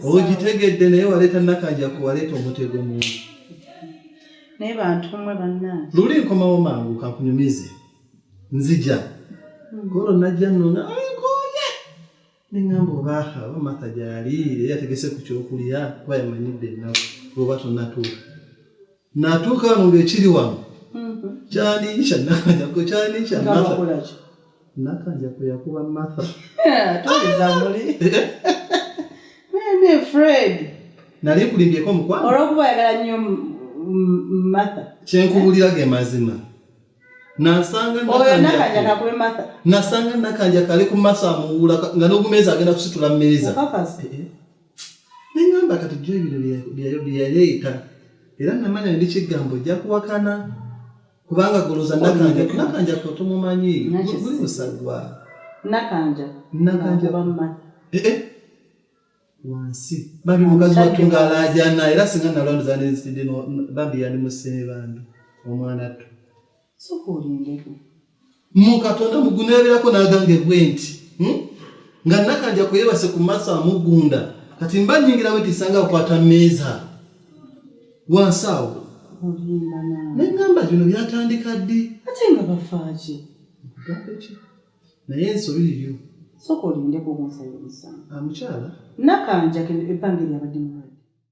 ogitegedde naye waleeta Nakajanko waleeta omutego mungi naye bantu mmwe bannange luli nkomawo mangu kankunyumize nzija golo najja nona ayikoye nengamba oba Martha gyali yategese ku kyokulya kuba yamanyidde ennaku oba tonnatuuka natuuka wano ng'ekiri wano kyaniisha Nakajanko kyaniisha Nakajanko yakuba Martha tuliza muli nene Fred nali nkulimbyeko omukwano olw'okuba yagala nnyo Martha kyenkubulira ge mazima nasanga Nakajanko ali ku maaso amuwula nga n'ogumeeza agenda kusitula mmeeza nengamba kati jjo ebiro byeyaleeta era namanya ndi kigambo ojja kuwakana kubanga goloza Nakajanko tumumanyi guli musagwa Nakajanko wansi babi mukazi watunga alajana era singa nalondoza nezitidde bambi yali musene bandu omwana tu sokolindeko mukatonda muguneberako nagange bwenti nga Nakajanko yebase ku maaso amugunda kati mba nyingira bwe tisanga okwata mmeeza wansawo nengamba bino byatandika ddi ate nga bafaaki naye ensobiriyo sokolindeko kunsayiriza amukyala Nakajanko ebbanga lyabadde mu